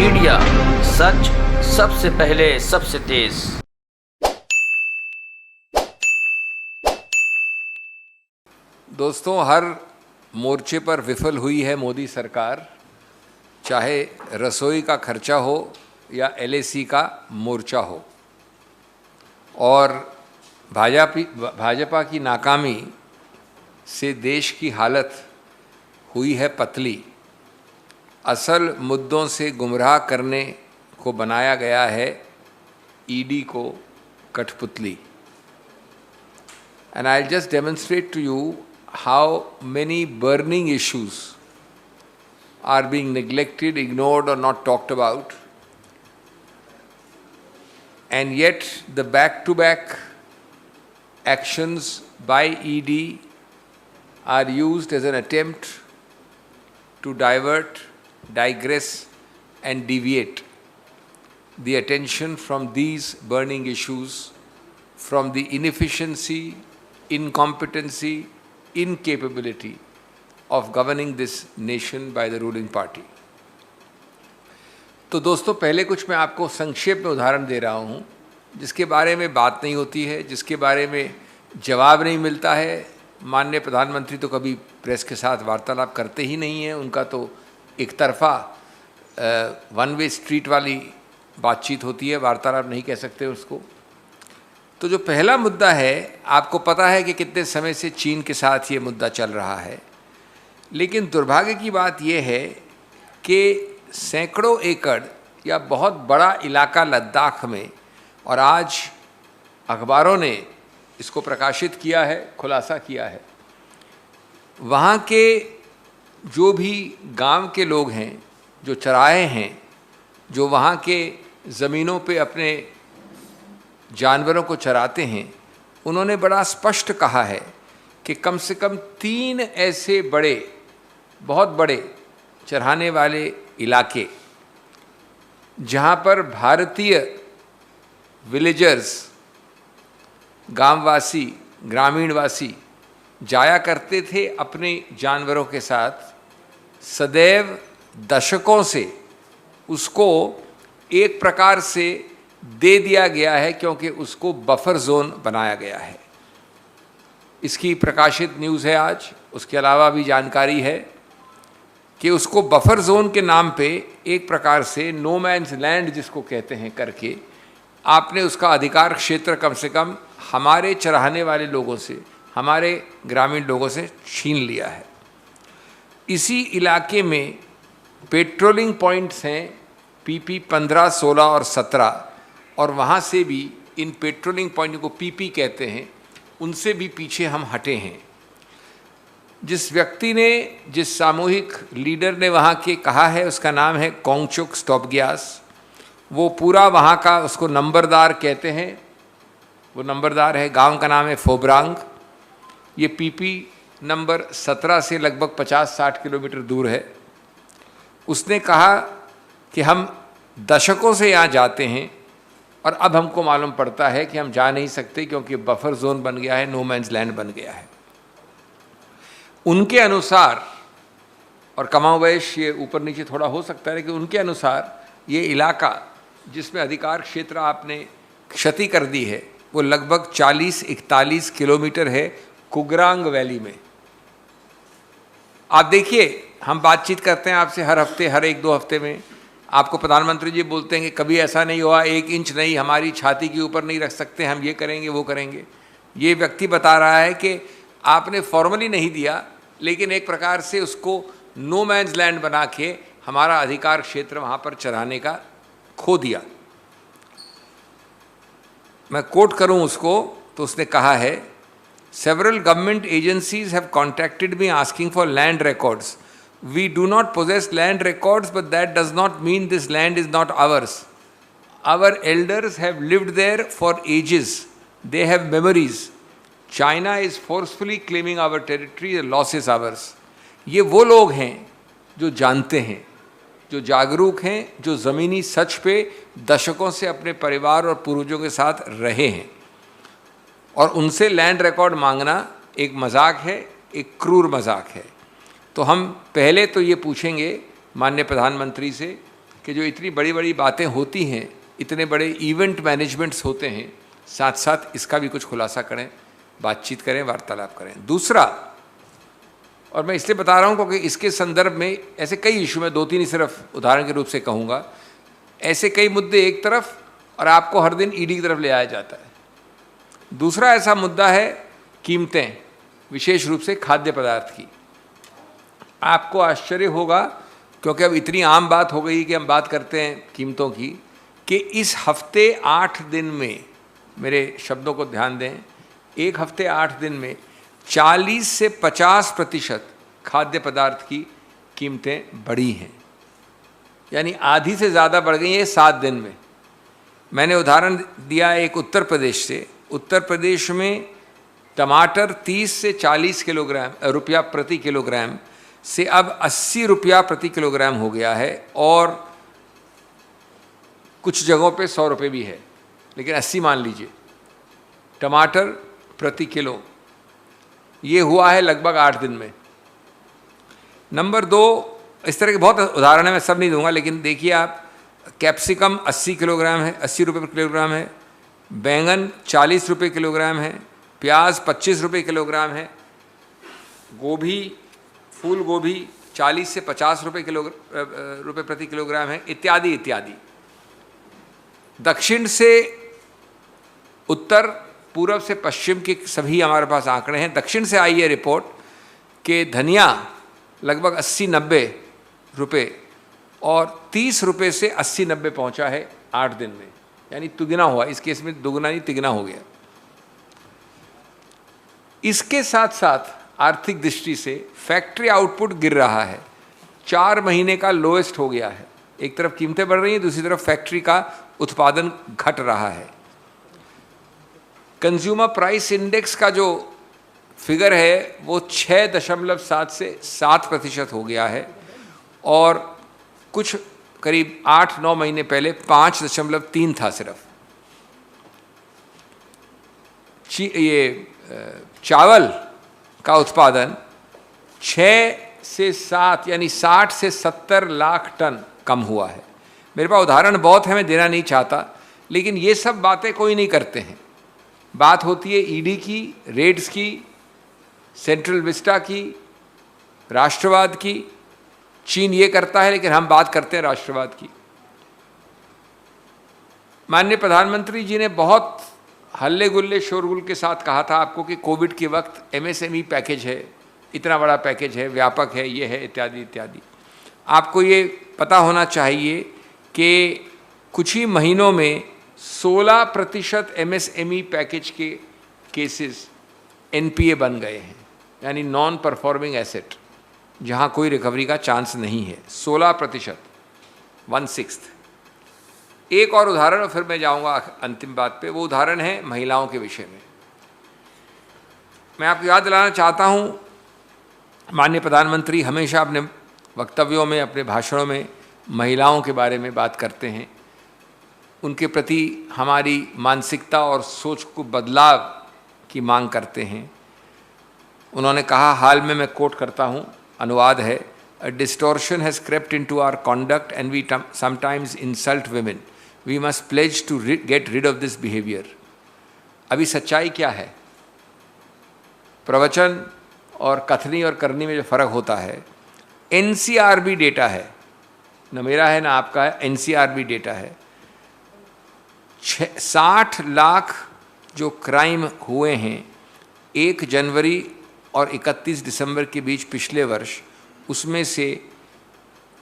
Media, सच सबसे पहले सबसे तेज। दोस्तों, हर मोर्चे पर विफल हुई है मोदी सरकार, चाहे रसोई का खर्चा हो या एलएसी का मोर्चा हो। और भाजपा की नाकामी से देश की हालत हुई है पतली। असल मुद्दों से गुमराह करने को बनाया गया है ईडी को कठपुतली। And I'll just demonstrate to you how many burning issues are being neglected, ignored, or not talked about. And yet the back-to-back actions by ED are used as an attempt to divert, digress, and deviate the attention from these burning issues, from the inefficiency, incompetency, incapability of governing this nation by the ruling party. तो दोस्तों, पहले कुछ मैं आपको संक्षेप में उदाहरण दे रहा हूँ जिसके बारे में बात नहीं होती है, जिसके बारे में जवाब नहीं मिलता है। माननीय प्रधानमंत्री तो कभी प्रेस के साथ वार्तालाप करते ही नहीं हैं। उनका तो एक तरफा वन वे स्ट्रीट वाली बातचीत होती है, वार्तालाप नहीं कह सकते उसको। तो जो पहला मुद्दा है, आपको पता है कि कितने समय से चीन के साथ ये मुद्दा चल रहा है। लेकिन दुर्भाग्य की बात यह है कि सैकड़ों एकड़ या बहुत बड़ा इलाका लद्दाख में, और आज अखबारों ने इसको प्रकाशित किया है, खुलासा किया है, वहाँ के जो भी गांव के लोग हैं, जो चराहे हैं, जो वहाँ के ज़मीनों पे अपने जानवरों को चराते हैं, उन्होंने बड़ा स्पष्ट कहा है कि कम से कम 3 ऐसे बड़े, बहुत बड़े चराने वाले इलाके जहाँ पर भारतीय विलेजर्स, गांववासी, ग्रामीणवासी जाया करते थे अपने जानवरों के साथ, सदैव दशकों से उसको एक प्रकार से दे दिया गया है, क्योंकि उसको बफर जोन बनाया गया है। इसकी प्रकाशित न्यूज़ है आज। उसके अलावा भी जानकारी है कि उसको बफर जोन के नाम पे एक प्रकार से नो मैन्स लैंड जिसको कहते हैं करके आपने उसका अधिकार क्षेत्र कम से कम हमारे चराने वाले लोगों से, हमारे ग्रामीण लोगों से छीन लिया है। इसी इलाके में पेट्रोलिंग पॉइंट्स हैं PP 15, 16 और 17, और वहाँ से भी इन पेट्रोलिंग पॉइंट को PP कहते हैं, उनसे भी पीछे हम हटे हैं। जिस व्यक्ति ने, जिस सामूहिक लीडर ने वहाँ के कहा है, उसका नाम है कोंगचुक स्टोपग्यास। वो पूरा वहाँ का, उसको नंबरदार कहते हैं, वो नंबरदार है। गांव का नाम है फोब्रांग। ये PP नंबर 17 से लगभग 50-60 किलोमीटर दूर है। उसने कहा कि हम दशकों से यहाँ जाते हैं और अब हमको मालूम पड़ता है कि हम जा नहीं सकते, क्योंकि बफर जोन बन गया है, नो मैन्स लैंड बन गया है। उनके अनुसार, और कमावैश ये ऊपर नीचे थोड़ा हो सकता है, लेकिन उनके अनुसार ये इलाका जिसमें अधिकार क्षेत्र आपने क्षति कर दी है, वो लगभग 40-41 किलोमीटर है कुगरांग वैली में। आप देखिए, हम बातचीत करते हैं आपसे हर हफ्ते, हर 1-2 हफ्ते में। आपको प्रधानमंत्री जी बोलते हैं कि कभी ऐसा नहीं हुआ, 1 इंच नहीं हमारी छाती के ऊपर नहीं रख सकते, हम ये करेंगे वो करेंगे। ये व्यक्ति बता रहा है कि आपने फॉर्मली नहीं दिया, लेकिन एक प्रकार से उसको नो मैन्स लैंड बना के हमारा अधिकार क्षेत्र वहाँ पर चराने का खो दिया। मैं कोट करूँ उसको, तो उसने कहा है, several government agencies have contacted me asking for land records. We do not possess land records, but that does not mean this land is not ours. Our elders have lived there for ages. They have memories. China is forcefully claiming our territory. The loss is ours. ये वो लोग हैं जो जानते हैं, जो जागरूक हैं, जो ज़मीनी सच पे दशकों से अपने परिवार और पूर्वजों के साथ रहे हैं। और उनसे लैंड रिकॉर्ड मांगना एक मजाक है, एक क्रूर मजाक है। तो हम पहले तो ये पूछेंगे माननीय प्रधानमंत्री से कि जो इतनी बड़ी बड़ी बातें होती हैं, इतने बड़े इवेंट मैनेजमेंट्स होते हैं, साथ साथ इसका भी कुछ खुलासा करें, बातचीत करें, वार्तालाप करें। दूसरा, और मैं इसलिए बता रहा हूँ क्योंकि इसके संदर्भ में ऐसे कई इशू, में 2-3 ही सिर्फ उदाहरण के रूप से कहूँगा, ऐसे कई मुद्दे एक तरफ और आपको हर दिन ईडी की तरफ ले आया जाता है। दूसरा ऐसा मुद्दा है कीमतें, विशेष रूप से खाद्य पदार्थ की। आपको आश्चर्य होगा, क्योंकि अब इतनी आम बात हो गई कि हम बात करते हैं कीमतों की, कि इस हफ्ते 8 दिन में, मेरे शब्दों को ध्यान दें, एक हफ्ते 8 दिन में 40 से 50% खाद्य पदार्थ की कीमतें बढ़ी हैं, यानी आधी से ज़्यादा बढ़ गई हैं 7 दिन में। मैंने उदाहरण दिया एक उत्तर प्रदेश से। उत्तर प्रदेश में टमाटर 30 से 40 रुपया प्रति किलोग्राम से अब 80 रुपया प्रति किलोग्राम हो गया है, और कुछ जगहों पे 100 रुपये भी है, लेकिन 80 मान लीजिए टमाटर प्रति किलो। ये हुआ है लगभग 8 दिन में। नंबर 2, इस तरह के बहुत उदाहरण है, मैं सब नहीं दूंगा, लेकिन देखिए आप, कैप्सिकम 80 किलोग्राम है, 80 रुपये प्रति किलोग्राम है, बैंगन 40 रुपये किलोग्राम है, प्याज 25 रुपये किलोग्राम है, गोभी, फूल गोभी 40 से 50 रुपये प्रति किलोग्राम है, इत्यादि इत्यादि। दक्षिण से उत्तर, पूर्व से पश्चिम के सभी हमारे पास आंकड़े हैं। दक्षिण से आई है रिपोर्ट कि धनिया लगभग 80-90 रुपये, और 30 रुपये से 80-90 पहुंचा है 8 दिन में, यानी दुगना हुआ। इस केस में दुगना नहीं, तिगना हो गया। इसके साथ साथ आर्थिक दृष्टि से फैक्ट्री आउटपुट गिर रहा है, 4 महीने का लोएस्ट हो गया है। एक तरफ कीमतें बढ़ रही हैं, दूसरी तरफ फैक्ट्री का उत्पादन घट रहा है। कंज्यूमर प्राइस इंडेक्स का जो फिगर है वो 6.7 से 7% हो गया है, और कुछ करीब 8-9 महीने पहले 5.3 था सिर्फ। ये चावल का उत्पादन 6 से 7 यानी 60 से 70 लाख टन कम हुआ है। मेरे पास उदाहरण बहुत है, मैं देना नहीं चाहता, लेकिन ये सब बातें कोई नहीं करते हैं। बात होती है ईडी की, रेड्स की, सेंट्रल विस्टा की, राष्ट्रवाद की। चीन ये करता है, लेकिन हम बात करते हैं राष्ट्रवाद की। माननीय प्रधानमंत्री जी ने बहुत हल्ले गुल्ले शोरगुल के साथ कहा था आपको कि कोविड के वक्त एमएसएमई पैकेज है, इतना बड़ा पैकेज है, व्यापक है, ये है, इत्यादि इत्यादि। आपको ये पता होना चाहिए कि कुछ ही महीनों में 16% एमएसएमई पैकेज के केसेस एनपीए बन गए हैं, यानी नॉन परफॉर्मिंग एसेट, जहां कोई रिकवरी का चांस नहीं है। 16%, 1/6। एक और उदाहरण, और फिर मैं जाऊंगा अंतिम बात पे। वो उदाहरण है महिलाओं के विषय में। मैं आपको याद दिलाना चाहता हूं, माननीय प्रधानमंत्री हमेशा अपने वक्तव्यों में, अपने भाषणों में महिलाओं के बारे में बात करते हैं। उनके प्रति हमारी मानसिकता और सोच को बदलाव की मांग करते हैं। उन्होंने कहा, हाल में मैं कोट करता हूँ, अनुवाद है, "A distortion has crept into our conduct and we sometimes insult women. We must pledge to get rid of this behavior." अभी सच्चाई क्या है? प्रवचन और कथनी और करनी में जो फ़र्क होता है, एनसीआरबी डेटा है, न मेरा है ना आपका है, एनसीआरबी डेटा है। 60 लाख जो क्राइम हुए हैं 1 जनवरी और 31 दिसंबर के बीच पिछले वर्ष, उसमें से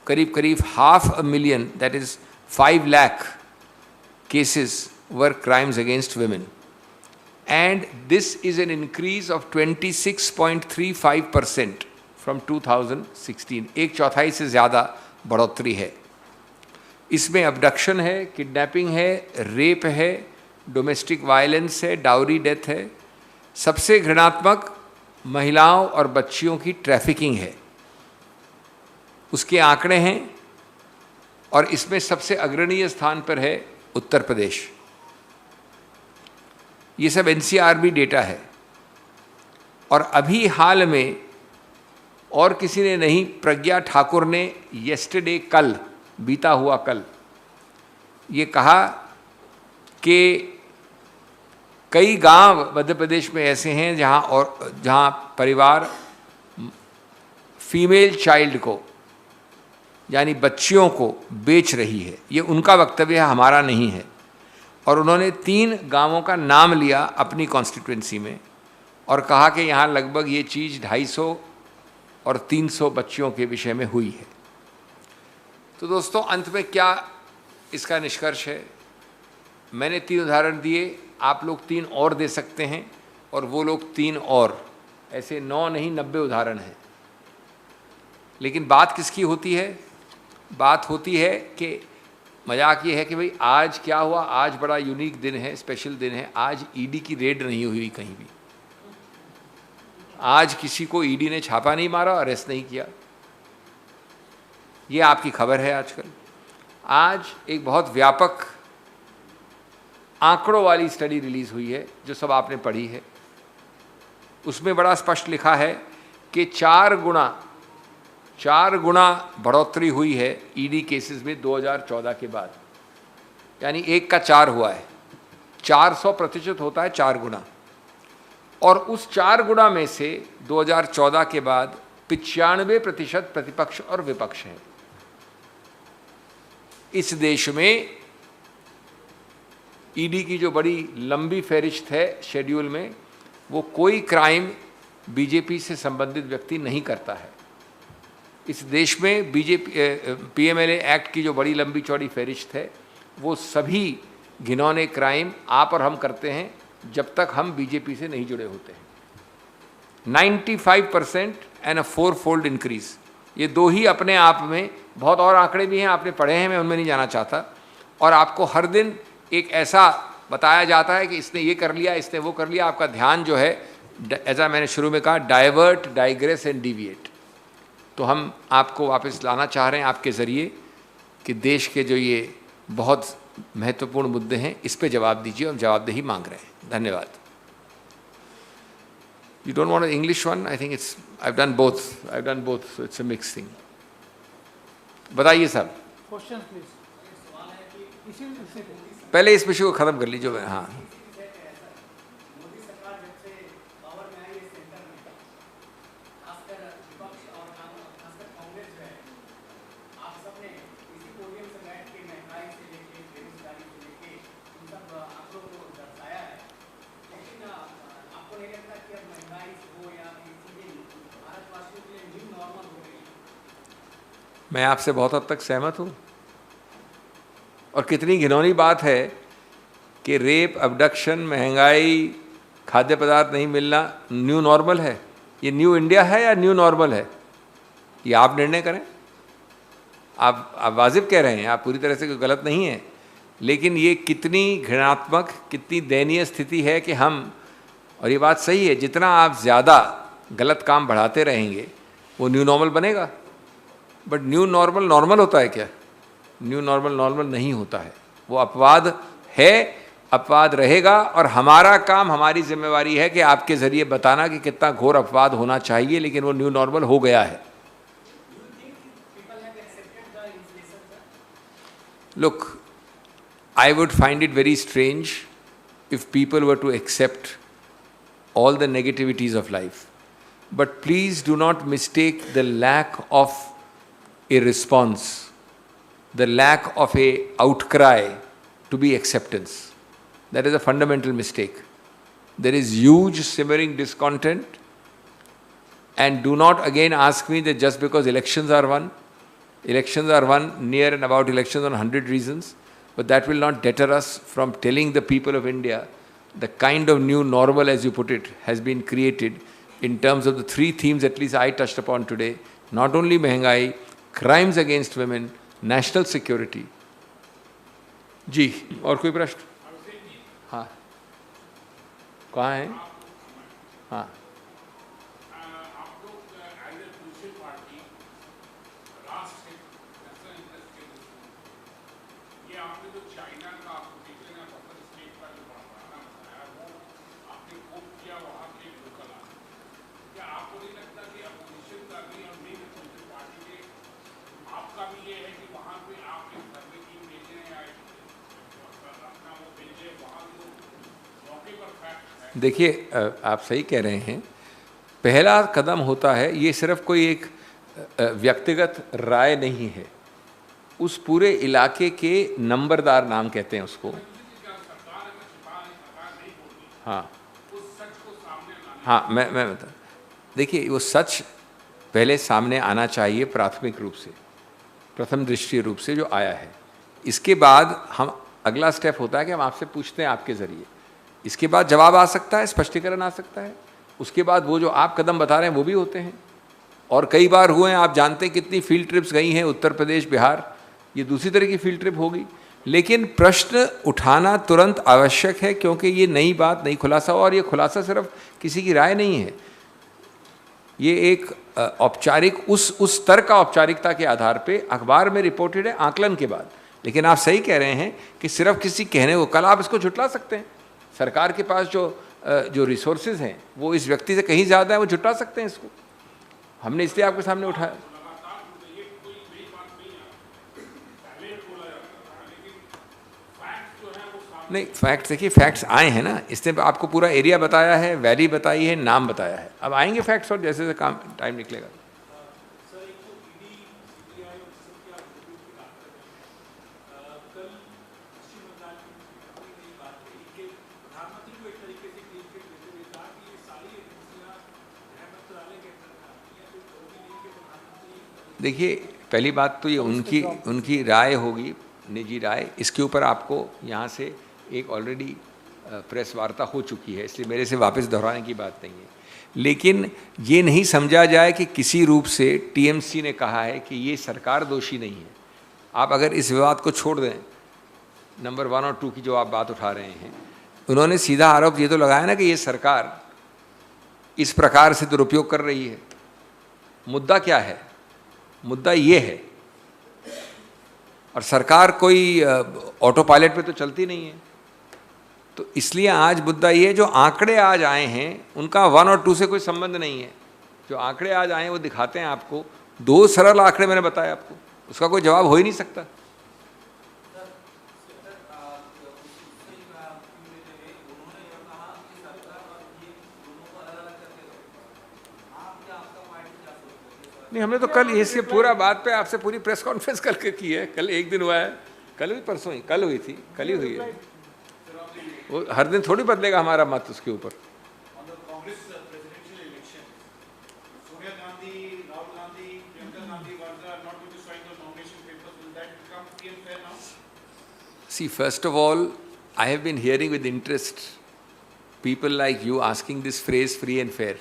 करीब 500,000, that is 5 lakh cases were crimes against women, and this is an increase of 26.35% from 2016। 1/4 से ज़्यादा बढ़ोतरी है। इसमें अबडक्शन है, किडनैपिंग है, रेप है, डोमेस्टिक वायलेंस है, डाउरी डेथ है। सबसे घृणात्मक महिलाओं और बच्चियों की ट्रैफिकिंग है, उसके आंकड़े हैं, और इसमें सबसे अग्रणीय स्थान पर है उत्तर प्रदेश। ये सब एनसीआरबी डेटा है। और अभी हाल में, और किसी ने नहीं, प्रज्ञा ठाकुर ने येस्टरडे, कल बीता हुआ कल, ये कहा कि कई गांव मध्य प्रदेश में ऐसे हैं जहां परिवार फीमेल चाइल्ड को यानी बच्चियों को बेच रही है। ये उनका वक्तव्य है, हमारा नहीं है। और उन्होंने 3 गांवों का नाम लिया अपनी कॉन्स्टिट्यूंसी में और कहा कि यहाँ लगभग ये चीज़ 250 और 300 बच्चियों के विषय में हुई है। तो दोस्तों, अंत में क्या इसका निष्कर्ष है? मैंने 3 उदाहरण दिए, आप लोग 3 और दे सकते हैं और वो लोग 3 और, ऐसे 9 नहीं 90 उदाहरण हैं। लेकिन बात किसकी होती है? बात होती है कि मजाक ये है कि भाई आज क्या हुआ, आज बड़ा यूनिक दिन है, स्पेशल दिन है, आज ईडी की रेड नहीं हुई कहीं भी, आज किसी को ईडी ने छापा नहीं मारा, अरेस्ट नहीं किया। ये आपकी खबर है आजकल। आज एक बहुत व्यापक आंकड़ों वाली स्टडी रिलीज हुई है जो सब आपने पढ़ी है। उसमें बड़ा स्पष्ट लिखा है कि 4 गुना बढ़ोतरी हुई है ईडी केसेस में 2014 के बाद, यानी 1 का 4 हुआ है। 400% होता है 4 गुना। और उस 4 गुना में से 2014 के बाद 95% प्रतिपक्ष और विपक्ष है। इस देश में ईडी की जो बड़ी लंबी फहरिस्त है शेड्यूल में, वो कोई क्राइम बीजेपी से संबंधित व्यक्ति नहीं करता है। इस देश में पीएमएलए एक्ट की जो बड़ी लंबी चौड़ी फहरिस्त है, वो सभी घिनौने क्राइम आप और हम करते हैं जब तक हम बीजेपी से नहीं जुड़े होते हैं। 95% एंड अ 4-fold इंक्रीज। ये 2 ही अपने आप में, बहुत और आंकड़े भी हैं, आपने पढ़े हैं, मैं उनमें नहीं जाना चाहता। और आपको हर दिन एक ऐसा बताया जाता है कि इसने ये कर लिया, इसने वो कर लिया। आपका ध्यान जो है, ऐसा मैंने शुरू में कहा, डाइवर्ट, डाइग्रेस एंड डिविएट। तो हम आपको वापस लाना चाह रहे हैं आपके ज़रिए कि देश के जो ये बहुत महत्वपूर्ण मुद्दे हैं, इस पे जवाब दीजिए। हम जवाबदेही मांग रहे हैं। धन्यवाद। You don't want an English one? I think I've done both, so it's a mixed thing. बताइए साहब। Questions please. पहले इस विषय को ख़त्म कर लीजिए। हाँ, मैं आपसे बहुत हद तक सहमत हूँ। और कितनी घिनौनी बात है कि रेप, अबडक्शन, महंगाई, खाद्य पदार्थ नहीं मिलना न्यू नॉर्मल है। ये न्यू इंडिया है या न्यू नॉर्मल है, ये आप निर्णय करें। आप वाजिब कह रहे हैं, आप पूरी तरह से कोई गलत नहीं है, लेकिन ये कितनी घृणात्मक, कितनी दयनीय स्थिति है कि हम, और ये बात सही है, जितना आप ज़्यादा गलत काम बढ़ाते रहेंगे वो न्यू नॉर्मल बनेगा। बट न्यू नॉर्मल नॉर्मल होता है क्या? न्यू नॉर्मल नॉर्मल नहीं होता है, वो अपवाद है, अपवाद रहेगा। और हमारा काम, हमारी जिम्मेवारी है कि आपके ज़रिए बताना कि कितना घोर अपवाद होना चाहिए, लेकिन वो न्यू नॉर्मल हो गया है। Look, I would find it very strange if people were to accept all the negativities of life. But please do not mistake the lack of a response, the lack of a outcry to be acceptance. That is a fundamental mistake. There is huge simmering discontent, and do not again ask me that just because elections are won near and about elections on 100 reasons, but that will not deter us from telling the people of India the kind of new normal, as you put it, has been created in terms of the 3 themes at least I touched upon today. Not only महंगाई, crimes against women, national security. जी, और कोई प्रश्न? हाँ, कहाँ है? हाँ, देखिए, आप सही कह रहे हैं। पहला कदम होता है, ये सिर्फ कोई एक व्यक्तिगत राय नहीं है, उस पूरे इलाके के नंबरदार, नाम कहते हैं उसको। हाँ हाँ, मैं बता, देखिए वो सच पहले सामने आना चाहिए प्राथमिक रूप से, प्रथम दृष्टि रूप से जो आया है। इसके बाद हम, अगला स्टेप होता है कि हम आपसे पूछते हैं आपके ज़रिए, इसके बाद जवाब आ सकता है, स्पष्टीकरण आ सकता है, उसके बाद वो जो आप कदम बता रहे हैं वो भी होते हैं, और कई बार हुए हैं। आप जानते हैं कितनी फील्ड ट्रिप्स गई हैं, उत्तर प्रदेश, बिहार, ये दूसरी तरह की फील्ड ट्रिप होगी। लेकिन प्रश्न उठाना तुरंत आवश्यक है, क्योंकि ये नई बात, नई खुलासा, और ये खुलासा सिर्फ किसी की राय नहीं है, ये एक औपचारिक, उस स्तर का औपचारिकता के आधार पे अखबार में रिपोर्टेड है, आकलन के बाद। लेकिन आप सही कह रहे हैं कि सिर्फ किसी कहने को, कल आप इसको झुटला सकते हैं, सरकार के पास जो रिसोर्सेज हैं वो इस व्यक्ति से कहीं ज़्यादा है, वो झुटला सकते हैं इसको। हमने इसलिए आपके सामने उठाया। नहीं, फैक्ट्स देखिए, फैक्ट्स आए हैं ना, इसने आपको पूरा एरिया बताया है, वैली बताई है, नाम बताया है, अब आएंगे फैक्ट्स, और जैसे जैसे काम टाइम निकलेगा। देखिए, पहली बात तो ये उनकी राय होगी, निजी राय। इसके ऊपर आपको यहाँ से एक ऑलरेडी प्रेस वार्ता हो चुकी है, इसलिए मेरे से वापस दोहराने की बात नहीं है। लेकिन ये नहीं समझा जाए कि किसी रूप से टीएमसी ने कहा है कि ये सरकार दोषी नहीं है। आप अगर इस विवाद को छोड़ दें, नंबर 1 और 2 की जो आप बात उठा रहे हैं, उन्होंने सीधा आरोप ये तो लगाया ना कि ये सरकार इस प्रकार से दुरुपयोग कर रही है। मुद्दा क्या है? मुद्दा ये है, और सरकार कोई ऑटो पायलट पे तो चलती नहीं है, तो इसलिए आज मुद्दा ये है, जो आंकड़े आज आए हैं उनका 1 और 2 से कोई संबंध नहीं है। जो आंकड़े आज आए हैं वो दिखाते हैं आपको, 2 सरल आंकड़े मैंने बताए आपको, उसका कोई जवाब हो ही नहीं सकता। नहीं, हमने तो कल इसके पूरा बात पे आपसे पूरी प्रेस कॉन्फ्रेंस करके की है। कल एक दिन हुआ है, कल हुई, परसों ही, कल हुई थी, कल ही हुई है। वो हर दिन थोड़ी बदलेगा हमारा मत उसके ऊपर। See, first of all, I have been hearing with interest people like you asking this phrase, free and fair.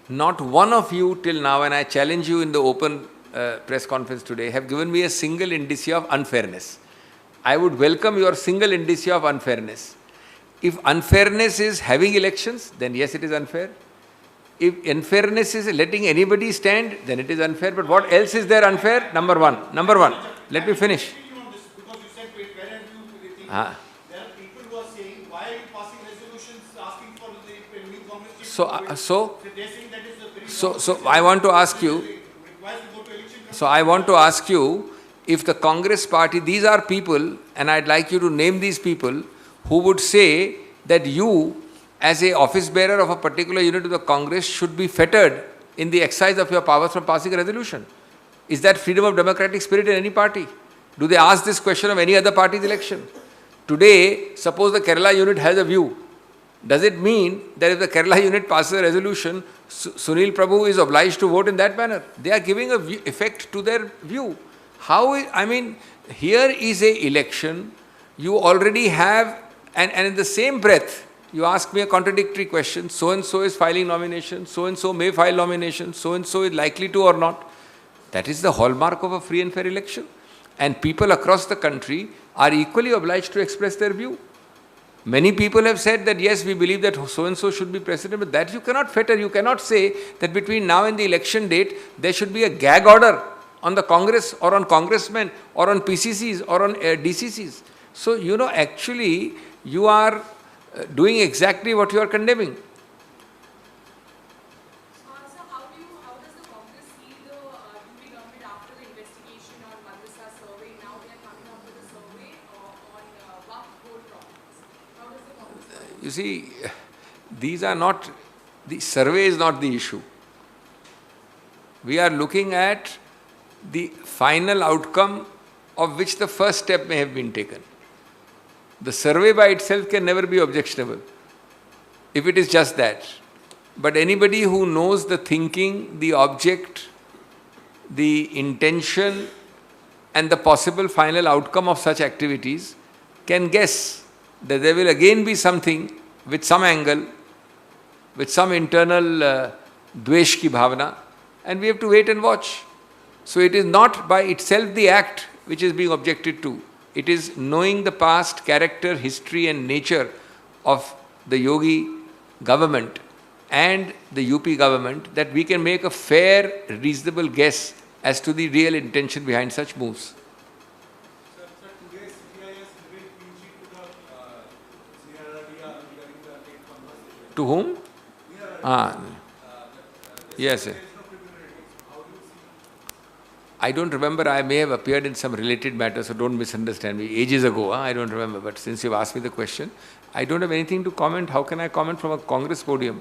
Not one of you till now, and I challenge you in the open press conference today, have given me a single indicia of unfairness. I would welcome your single indicia of unfairness. If unfairness is having elections, then yes, it is unfair. If unfairness is letting anybody stand, then it is unfair. But what else is there unfair? Number one, let me finish. Because you said, where have you think? There are people who are saying, why are you passing resolutions asking for the new Congress? So They're saying that is a very So I want to ask you, requires to go to election. so I want to ask you, if the Congress party, these are people, and I'd like you to name these people, who would say that you, as a office bearer of a particular unit of the Congress, should be fettered in the exercise of your powers from passing a resolution. Is that freedom of democratic spirit in any party? Do they ask this question of any other party's election? Today, suppose the Kerala unit has a view. Does it mean that if the Kerala unit passes a resolution, Sunil Prabhu is obliged to vote in that manner? They are giving a effect to their view. Here is a election, you already have, and in the same breath, you ask me a contradictory question, so-and-so is filing nomination, so-and-so may file nomination, so-and-so is likely to or not. That is the hallmark of a free and fair election. And people across the country are equally obliged to express their view. Many people have said that yes, we believe that so-and-so should be president, but that you cannot fetter. You cannot say that between now and the election date, there should be a gag order on the Congress or on congressmen or on PCCs or on DCCs. So, actually, you are doing exactly what you are condemning. So how does the Congress see the UP government after the investigation on Madrasa survey? Now they are coming up with a survey on Waqf gold properties. How does the Congress see? You see, these are not, the survey is not the issue. We are looking at the final outcome of which the first step may have been taken. The survey by itself can never be objectionable, if it is just that. But anybody who knows the thinking, the object, the intention, and the possible final outcome of such activities can guess that there will again be something with some angle, with some internal dvesh ki bhavana, and we have to wait and watch. So it is not by itself the act which is being objected to. It is knowing the past, character, history and nature of the Yogi government and the UP government that we can make a fair, reasonable guess as to the real intention behind such moves. Sir, today CBI has given clean sheet to the CRRDR regarding the late conversation. To whom? Yes. I don't remember. I may have appeared in some related matter, so don't misunderstand me. Ages ago, I don't remember. But since you've asked me the question, I don't have anything to comment. How can I comment from a Congress podium?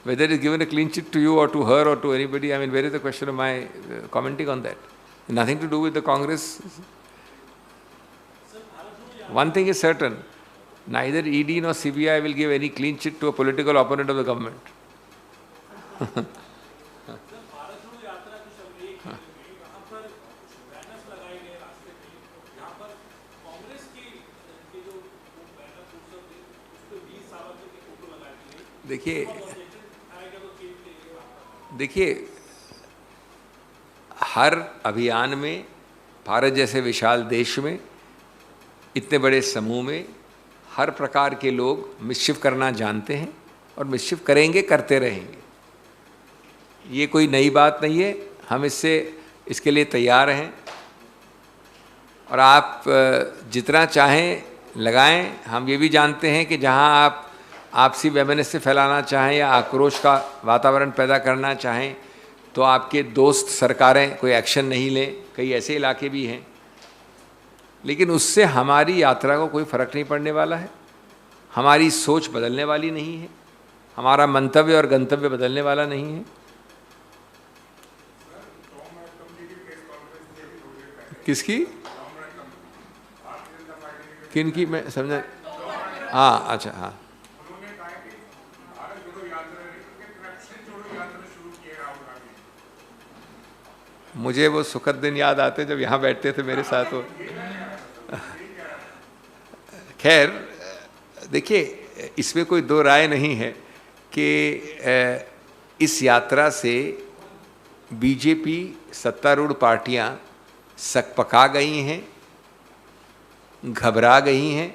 Whether it is given a clean sheet to you or to her or to anybody, I mean, where is the question of my commenting on that? Nothing to do with the Congress. One thing is certain, neither ED nor CBI will give any clean sheet to a political opponent of the government. देखिए, हर अभियान में, भारत जैसे विशाल देश में, इतने बड़े समूह में हर प्रकार के लोग मिस्चिफ करना जानते हैं और मिस्चिफ करेंगे, करते रहेंगे। ये कोई नई बात नहीं है, हम इसके लिए तैयार हैं और आप जितना चाहें लगाएं। हम ये भी जानते हैं कि जहां आप आपसी वैमनस्य फैलाना चाहें या आक्रोश का वातावरण पैदा करना चाहें तो आपके दोस्त सरकारें कोई एक्शन नहीं लें। कई ऐसे इलाके भी हैं, लेकिन उससे हमारी यात्रा को कोई फ़र्क नहीं पड़ने वाला है। हमारी सोच बदलने वाली नहीं है, हमारा मंतव्य और गंतव्य बदलने वाला नहीं है। किसकी? किनकी? मैं समझा। हाँ, अच्छा, हाँ। मुझे वो सुखद दिन याद आते जब यहाँ बैठते थे मेरे साथ वो। खैर, देखिए, इसमें कोई दो राय नहीं है कि इस यात्रा से बीजेपी सत्तारूढ़ पार्टियां सकपका गई हैं, घबरा गई हैं,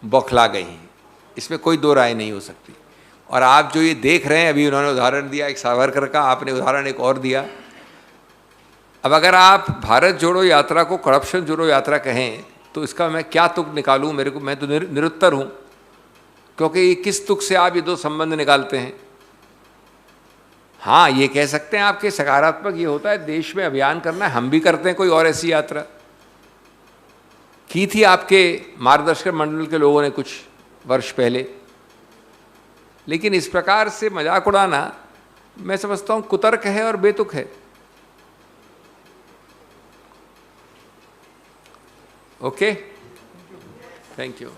बौखला गई हैं। इसमें कोई दो राय नहीं हो सकती। और आप जो ये देख रहे हैं, अभी उन्होंने उदाहरण दिया एक सावरकर का, आपने उदाहरण एक और दिया। अब अगर आप भारत जोड़ो यात्रा को करप्शन जोड़ो यात्रा कहें तो इसका मैं क्या तुक निकालूं? मैं तो निरुत्तर हूं, क्योंकि ये किस तुक से आप ये दो संबंध निकालते हैं? हाँ, ये कह सकते हैं आपके सकारात्मक ये होता है देश में अभियान करना है, हम भी करते हैं। कोई और ऐसी यात्रा की थी आपके मार्गदर्शक मंडल के लोगों ने कुछ वर्ष पहले, लेकिन इस प्रकार से मजाक उड़ाना मैं समझता हूं कुतर्क है और बेतुक है। Okay, thank you.